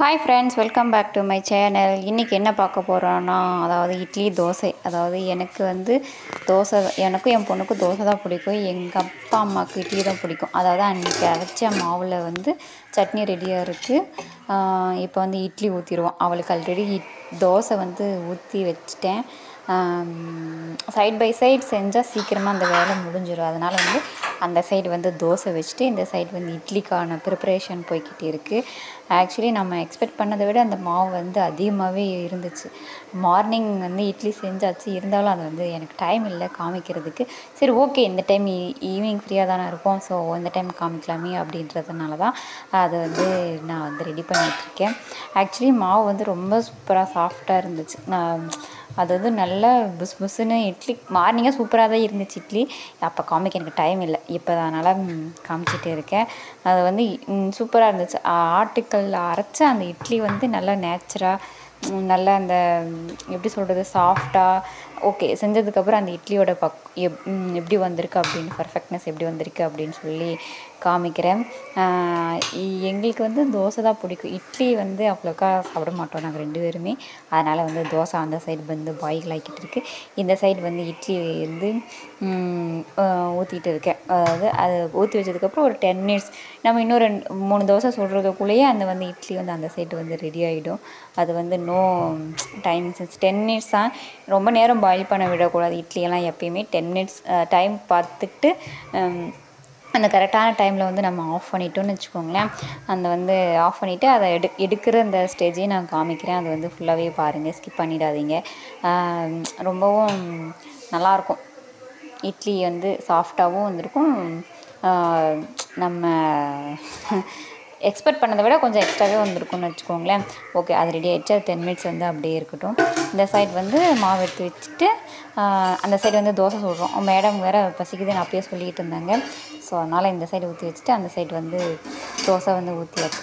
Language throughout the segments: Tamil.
Hi friends, welcome back to my channel. இன்றைக்கி என்ன பார்க்க போகிறோன்னா, அதாவது இட்லி தோசை. அதாவது எனக்கும் என் பொண்ணுக்கும் தோசை தான் பிடிக்கும். எங்கள் அப்பா அம்மாவுக்கு இட்லி தான் பிடிக்கும். அதாவது அன்றைக்கி அரைச்ச மாவில் சட்னி ரெடியாக இருக்குது. இப்போ இட்லி ஊற்றிடுவோம். அவளுக்கு ஆல்ரெடி தோசை ஊற்றி வச்சுட்டேன். சைட் பை சைட் செஞ்சால் சீக்கிரமாக அந்த வேலை முடிஞ்சிடும். அதனால் அந்த சைடு தோசை வச்சுட்டு இந்த சைடு இட்லிக்கான ப்ரிப்பரேஷன் போய்கிட்டு இருக்குது. ஆக்சுவலி நம்ம எக்ஸ்பெக்ட் பண்ணதை விட அந்த மாவு அதிகமாகவே இருந்துச்சு. மார்னிங் இட்லி செஞ்சாச்சு, இருந்தாலும் அது எனக்கு டைம் இல்லை காமிக்கிறதுக்கு. சரி, ஓகே, இந்த டைம் ஈவினிங் ஃப்ரீயாக தானே இருப்போம், ஸோ இந்த டைம் காமிக்கலாமே அப்படின்றதுனால தான் அதை நான் ரெடி பண்ணிகிட்ருக்கேன். ஆக்சுவலி மாவு ரொம்ப சூப்பராக சாஃப்டாக இருந்துச்சு. அது நல்லா புஸ்ஸுன்னு இட்லி மார்னிங்காக சூப்பராக தான் இருந்துச்சு இட்லி. அப்போ காமிக்க எனக்கு டைம் இல்லை, இப்போ அதனால் காமிச்சிட்டு இருக்கேன். அது சூப்பராக இருந்துச்சு. ஆட்டுக்கல்ல அரைச்ச அந்த இட்லி நல்லா நேச்சராக, நல்லா அந்த எப்படி சொல்கிறது, சாஃப்டாக. ஓகே, செஞ்சதுக்கப்புறம் அந்த இட்லியோட எப்படி வந்திருக்கு அப்படின்னு, பர்ஃபெக்ட்னஸ் எப்படி வந்திருக்கு அப்படின்னு சொல்லி காமிக்கிறேன். எங்களுக்கு தோசை தான் பிடிக்கும். இட்லி அவ்வளோக்கா சாப்பிட மாட்டோம் நாங்கள் 2 பேருமே. அதனால் தோசை அந்த சைடு பாயில் ஆகிக்கிட்டு இருக்குது. இந்த சைடு இட்லி ஊற்றிட்டு இருக்கேன். அதாவது அது ஊற்றி வச்சதுக்கப்புறம் ஒரு 10 மினிட்ஸ் நம்ம இன்னும் 2-3 தோசை சுடுறதுக்குள்ளேயே அந்த இட்லி அந்த சைடு ரெடி ஆகிடும். அது நோ டைம் சென்ஸ், 10 மினிட்ஸ் தான். ரொம்ப நேரம் பாயில் பண்ண விடக்கூடாது இட்லியெல்லாம். எப்பயுமே 10 மினிட்ஸ் டைம் பார்த்துட்டு அந்த கரெக்டான டைமில் நம்ம ஆஃப் பண்ணிட்டோன்னு வச்சுக்கோங்களேன். ஆஃப் பண்ணிவிட்டு அதை எடுக்கிற அந்த ஸ்டேஜையும் நான் காமிக்கிறேன். அது ஃபுல்லாகவே பாருங்கள், ஸ்கிப் பண்ணிடாதீங்க. ரொம்பவும் நல்லாயிருக்கும். இட்லி சாஃப்டாகவும் வந்திருக்கும். நம்ம எக்ஸ்பெக்ட் பண்ணதை விட கொஞ்சம் எக்ஸ்ட்ராவே வந்திருக்கும்னு வச்சுக்கோங்களேன். ஓகே, அது ரெடி ஆகிடுச்சு. அது 10 மினிட்ஸ் அப்படியே இருக்கட்டும். இந்த சைடு மாவு எடுத்து வச்சுட்டு அந்த சைடு தோசை சுடுறோம். மேடம் வேறு பசிக்குதுன்னு அப்பயே சொல்லிகிட்டு இருந்தாங்க. ஸோ அதனால் இந்த சைடு ஊற்றி வச்சுட்டு அந்த சைடு தோசை ஊற்றி வச்சு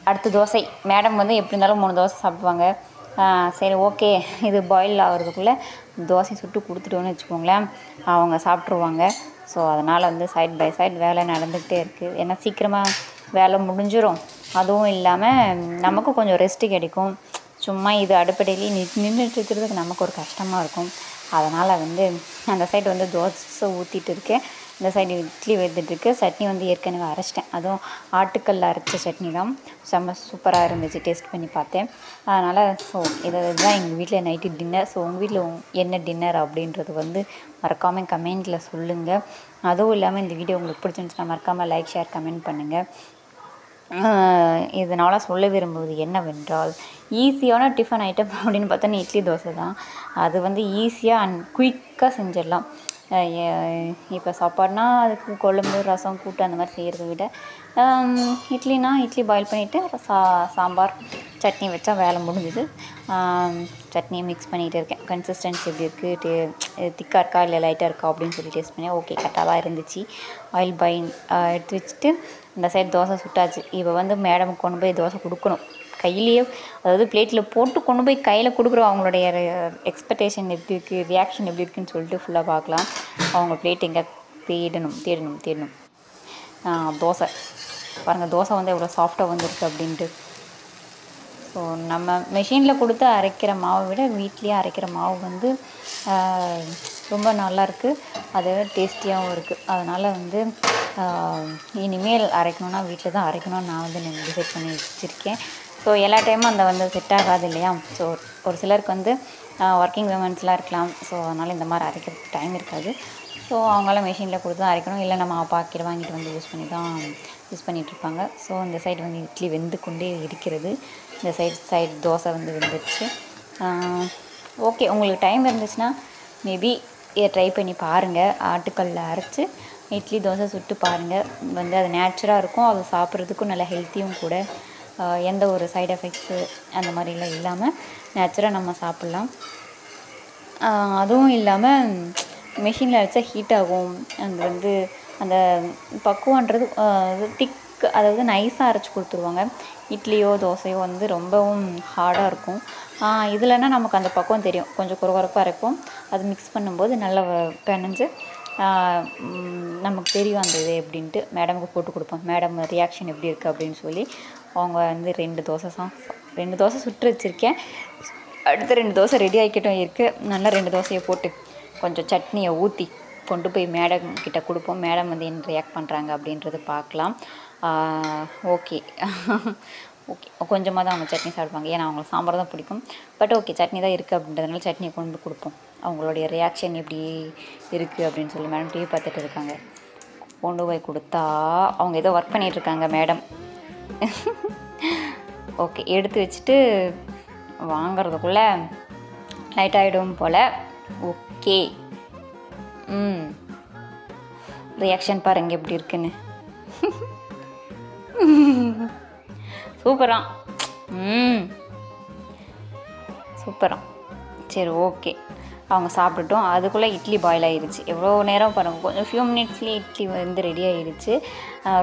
அடுத்து தோசை. மேடம் எப்படி இருந்தாலும் 3 தோசை சாப்பிடுவாங்க. சரி, ஓகே, இது பாயில் ஆகிறதுக்குள்ளே தோசை சுட்டு கொடுத்துட்டோன்னு வச்சுக்கோங்களேன், அவங்க சாப்பிட்ருவாங்க. ஸோ அதனால் சைட் பை சைட் வேலை நடந்துக்கிட்டே இருக்குது. ஏன்னா சீக்கிரமாக வேலை முடிஞ்சிடும். அதுவும் இல்லாமல் நமக்கு கொஞ்சம் ரெஸ்ட்டு கிடைக்கும். சும்மா இது அடுப்படையிலேயே நின்றுட்டு இருக்கிறதுக்கு நமக்கு ஒரு கஷ்டமாக இருக்கும். அதனால் அந்த சைடு தோசை ஊற்றிட்டு இருக்கேன். இந்த சைடு இட்லி வெந்துட்டுருக்கு. சட்னி ஏற்கனவே அரைச்சிட்டேன். அதுவும் ஆட்டுக்கல்ல அரைச்ச சட்னி தான். செம்ம சூப்பராக இருந்துச்சு, டேஸ்ட் பண்ணி பார்த்தேன். அதனால் இதுதான் எங்கள் வீட்டில் நைட்டு டின்னர். ஸோ உங்கள் வீட்டில் என்ன டின்னர் அப்படின்றது மறக்காமல் கமெண்ட்டில் சொல்லுங்கள். அதுவும் இல்லாமல் இந்த வீடியோ உங்களுக்கு பிடிச்சிருந்துச்சுன்னா மறக்காமல் லைக், ஷேர், கமெண்ட் பண்ணுங்கள். இதனால் சொல்ல விரும்புவது என்னவென்றால், ஈஸியான டிஃபன் ஐட்டம் அப்படின்னு பார்த்தோன்னா இட்லி தோசை தான். அது ஈஸியாக அண்ட் குயிக்காக செஞ்சிடலாம். இப்போ சாப்பாடுனா அதுக்கு குழம்பு, ரசம், கூட்டு அந்த மாதிரி செய்கிறத விட இட்லினா இட்லி பாயில் பண்ணிவிட்டு சாம்பார், சட்னி வச்சா வேலை முடிஞ்சுது. சட்னியை மிக்ஸ் பண்ணிகிட்டு இருக்கேன். கன்சிஸ்டன்சி எப்படி இருக்குது, திக்காக இருக்கா இல்லை லைட்டாக இருக்கா அப்படின்னு சொல்லி டேஸ்ட் பண்ணேன். ஓகே, கரெக்டாக தான் இருந்துச்சு. ஆயில் பாயில் எடுத்து வச்சுட்டு இந்த சைடு தோசை சுட்டாச்சு. இப்போ மேடமுக்கு கொண்டு போய் தோசை கொடுக்கணும். கையிலேயே, அதாவது பிளேட்டில் போட்டு கொண்டு போய் கையில் கொடுக்குறோம். அவங்களுடைய எக்ஸ்பெக்டேஷன் எப்படி இருக்குது, ரியாக்ஷன் எப்படி இருக்குதுன்னு சொல்லிட்டு ஃபுல்லாக பார்க்கலாம். அவங்க பிளேட் எங்கே தேடணும். தோசை பாருங்கள், தோசை எவ்வளோ சாஃப்டாக வந்திருக்கு அப்படின்ட்டு. ஸோ நம்ம மெஷினில் கொடுத்து அரைக்கிற மாவை விட வீட்லேயே அரைக்கிற மாவு ரொம்ப நல்லாயிருக்கு. அது டேஸ்டியாகவும் இருக்குது. அதனால் இனிமேல் அரைக்கணுன்னா வீட்டில் தான் அரைக்கணும்னு நான் டிசைட் பண்ணி வச்சுருக்கேன். ஸோ எல்லா டைமும் அந்த செட் ஆகாது இல்லையா. ஸோ ஒரு சிலருக்கு ஒர்க்கிங் விமன்ஸ்லாம் இருக்கலாம். ஸோ அதனால் இந்த மாதிரி அரைக்கிறதுக்கு டைம் இருக்காது. ஸோ அவங்களாம் மெஷினில் கொடுத்து தான் அரைக்கணும். இல்லை நம்ம பாக்கெட் வாங்கிட்டு யூஸ் பண்ணிகிட்ருப்பாங்க. ஸோ இந்த சைடு இட்லி வெந்து கொண்டே இருக்கிறது. இந்த சைடு தோசை வெந்துருச்சு. ஓகே, உங்களுக்கு டைம் இருந்துச்சுன்னா மேபி ட்ரை பண்ணி பாருங்கள். ஆட்டுக்கல்ல அரைச்சி இட்லி தோசை சுட்டு பாருங்கள். அது நேச்சுராக இருக்கும். அது சாப்பிட்றதுக்கும் நல்ல ஹெல்த்தியும் கூட. எந்த ஒரு சைடு எஃபெக்ட்ஸு அந்த மாதிரிலாம் இல்லாமல் நேச்சுராக நம்ம சாப்பிட்லாம். அதுவும் இல்லாமல் மெஷினில் அரைச்சா ஹீட் ஆகும். அந்த பக்குவன்றது திக், அதாவது நைஸாக அரைச்சி கொடுத்துருவாங்க. இட்லியோ தோசையோ ரொம்பவும் ஹார்டாக இருக்கும். இதுலன்னா நமக்கு அந்த பக்குவம் தெரியும். கொஞ்சம் குறகுறப்பாக இருக்கும். அது மிக்ஸ் பண்ணும்போது நல்லா பிணைஞ்சு நமக்கு தெரியும் அந்த இது எப்படின்ட்டு. மேடமுக்கு போட்டு கொடுப்போம். மேடம் ரியாக்ஷன் எப்படி இருக்குது அப்படின்னு சொல்லி அவங்க வந்து 2 தோசை சுட்டு வச்சுருக்கேன். அடுத்து 2 தோசை ரெடி ஆகிக்கிட்டும் இருக்குது. நல்லா 2 தோசையை போட்டு கொஞ்சம் சட்னியை ஊற்றி கொண்டு போய் மேடம் கிட்ட கொடுப்போம். மேடம் வந்து என்ன ரியாக்ட் பண்ணுறாங்க அப்படின்றது பார்க்கலாம். ஓகே ஓகே, கொஞ்சமாக தான் அவங்க சட்னி சாப்பிடுவாங்க, ஏன்னா அவங்களுக்கு சாம்பார் தான் பிடிக்கும். பட் ஓகே, சட்னி தான் இருக்குது அப்படின்றதுனால சட்னியை கொண்டு போய் கொடுப்போம். அவங்களுடைய ரியாக்ஷன் எப்படி இருக்குது அப்படின்னு சொல்லி மேடம் டிவி பார்த்துட்டு இருக்காங்க. கொண்டு போய் கொடுத்தா அவங்க ஏதோ ஒர்க் பண்ணிகிட்ருக்காங்க மேடம். ஓகே, எடுத்து வச்சுட்டு வாங்கிறதுக்குள்ளே லைட் ஆகிடும் போல். ஓகே, ரியாக்ஷன் பாருங்கள் எப்படி இருக்குன்னு. சூப்பரா சூப்பரா. சரி, ஓகே, அவங்க சாப்பிட்டுட்டோம். அதுக்குள்ளே இட்லி பாயில் ஆகிடுச்சு. எவ்வளோ நேரம் பாருங்கள், கொஞ்சம் ஃபியூ மினிட்ஸ்லேயே இட்லி வந்து ரெடி ஆகிடுச்சு.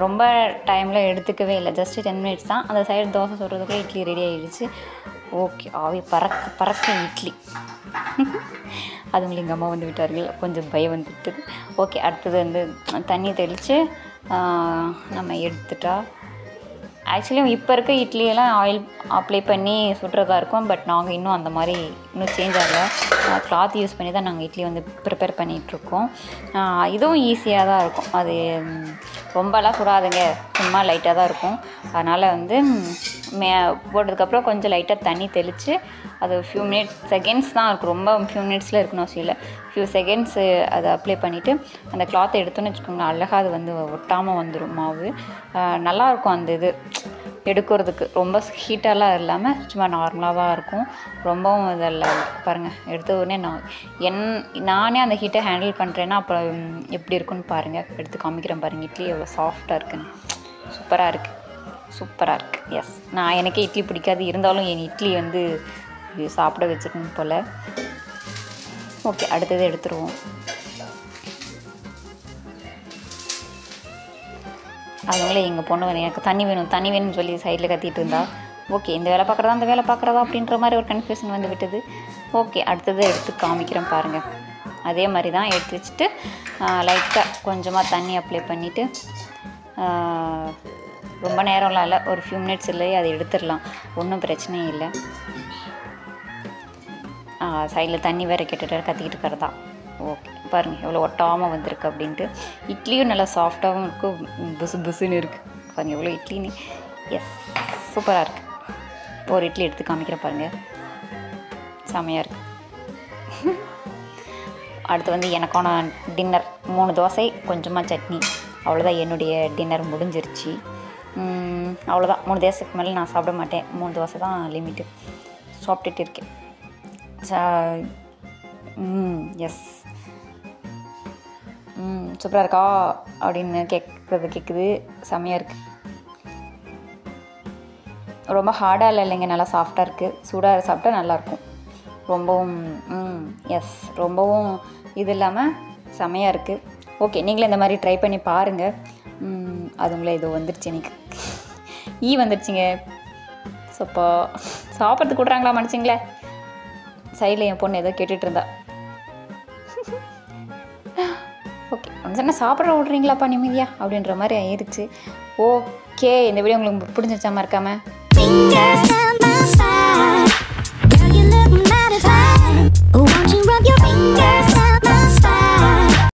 ரொம்ப டைமில் எடுத்துக்கவே இல்லை, ஜஸ்ட்டு 10 மினிட்ஸ் தான். அந்த சைடு தோசை சுடுறதுக்குள்ளே இட்லி ரெடி ஆகிடுச்சு. ஓகே, ஆவி பறக்க இட்லி. அதுங்களை எங்கள் அம்மா வந்து விட்டார்கள், கொஞ்சம் பயம் வந்துட்டு. ஓகே, அடுத்தது வந்து தண்ணி தெளித்து நம்ம எடுத்துட்டா. ஆக்சுவலி இப்போ இருக்க இட்லியெல்லாம் ஆயில் அப்ளை பண்ணி சுடுறதா இருக்கும். பட் நாங்கள் இன்னும் அந்த மாதிரி இன்னும் சேஞ்ச் ஆகலை. கிளாத் யூஸ் பண்ணி தான் நாங்கள் இட்லி வந்து ப்ரிப்பேர் பண்ணிகிட்ருக்கோம். இதுவும் ஈஸியாக தான் இருக்கும். அது ரொம்பலாம் சுடாதுங்க, சும்மா லைட்டாக தான் இருக்கும். அதனால் வந்து போட்டதுக்கப்புறம் கொஞ்சம் லைட்டாக தண்ணி தெளித்து அது ஃபியூ செகண்ட்ஸ் தான் இருக்கும். ரொம்ப ஃபியூ மினிட்ஸில் இருக்கணும் அவசியம் இல்லை. ஃபியூ செகண்ட்ஸு அதை அப்ளை பண்ணிவிட்டு அந்த கிளாத்தை எடுத்தோன்னு வச்சுக்கோங்க, அழகாக அது வந்து ஒட்டாமல் வந்துடும் மாவு. நல்லாயிருக்கும் அந்த இது எடுக்கிறதுக்கு. ரொம்ப ஹீட்டெல்லாம் இல்லாமல் சும்மா நார்மலாக தான் இருக்கும். ரொம்பவும் இதெல்லாம் பாருங்கள், எடுத்த உடனே நானே அந்த ஹீட்டை ஹேண்டில் பண்ணுறேன்னா அப்புறம் எப்படி இருக்குன்னு பாருங்கள். எடுத்து காமிக்கிறேன் பாருங்கள். இட்லி எவ்வளோ சாஃப்டாக இருக்குன்னு. சூப்பராக இருக்குது. எஸ், எனக்கே இட்லி பிடிக்காது, இருந்தாலும் என் இட்லி வந்து சாப்பிட வச்சுக்கணும் போல். ஓகே, அடுத்தது எடுத்துருவோம். அதுங்களே எங்கள் பொண்ணு எனக்கு தண்ணி வேணும்னு சொல்லி சைடில் கத்திட்டு இருந்தா. ஓகே, இந்த வேலை பார்க்குறதா அப்படின்ற மாதிரி ஒரு கன்ஃபியூஷன் வந்து விட்டது. ஓகே, அடுத்தது எடுத்து காமிக்கிறேன் பாருங்கள். அதே மாதிரி தான் எடுத்து வச்சுட்டு லைட்டாக கொஞ்சமாக தண்ணி அப்ளை பண்ணிவிட்டு, ரொம்ப நேரம்லாம் இல்லை, ஒரு ஃபியூ மினிட்ஸ் இல்லையே அதை எடுத்துடலாம், ஒன்றும் பிரச்சனையும் இல்லை. சைடில் தண்ணி வேறு கத்திக்கிட்டு இருக்கிறதா. ஓகே, பாருங்கள் எவ்வளோ ஒட்டாமல் வந்திருக்கு அப்படின்ட்டு. இட்லியும் நல்லா சாஃப்டாகவும் இருக்கும், புசுன்னு இருக்குது. பாருங்கள் எவ்வளோ இட்லின்னு. எஸ், சூப்பராக இருக்குது. ஒரு இட்லி எடுத்து காமிக்கிறேன் பாருங்கள், செமையாக இருக்குது. அடுத்து வந்து எனக்கான டின்னர் 3 தோசை கொஞ்சமாக சட்னி, அவ்வளோதான். என்னுடைய டின்னர் முடிஞ்சிருச்சு. அவ்வளோதான். 3 தோசைக்கு மேலே நான் சாப்பிட மாட்டேன். 3 தோசை தான் லிமிட்டு. சாப்பிட்டுட்டு இருக்கேன். எஸ், சூப்பராக இருக்கா அப்படின்னு கேட்குது. செம்மையாக இருக்குது. ரொம்ப ஹார்டாக இல்லைங்க, நல்லா சாஃப்டாக இருக்குது. சூடாக சாப்பிட்டா நல்லாயிருக்கும். ரொம்பவும் எஸ், ரொம்பவும் இது இல்லாமல் செம்மையாக இருக்குது. ஓகே, நீங்களே இந்த மாதிரி ட்ரை பண்ணி பாருங்கள். அதுங்களே ஏதோ வந்துடுச்சு, எனக்கு வந்துடுச்சிங்க. சப்பா சாப்பிட்றது கொடுறாங்களா மனுச்சிங்களே. சைடில் என் பொண்ணு ஏதோ கேட்டுட்டு இருந்தா. ஓகே, சொன்னால் சாப்பிட்ற விட்றீங்களாப்பா நிம்மதியா அப்படின்ற மாதிரி ஆயிடுச்சு. ஓகே, இந்த வீடியோ உங்களுக்கு பிடிச்சிருச்சா மறக்காமல்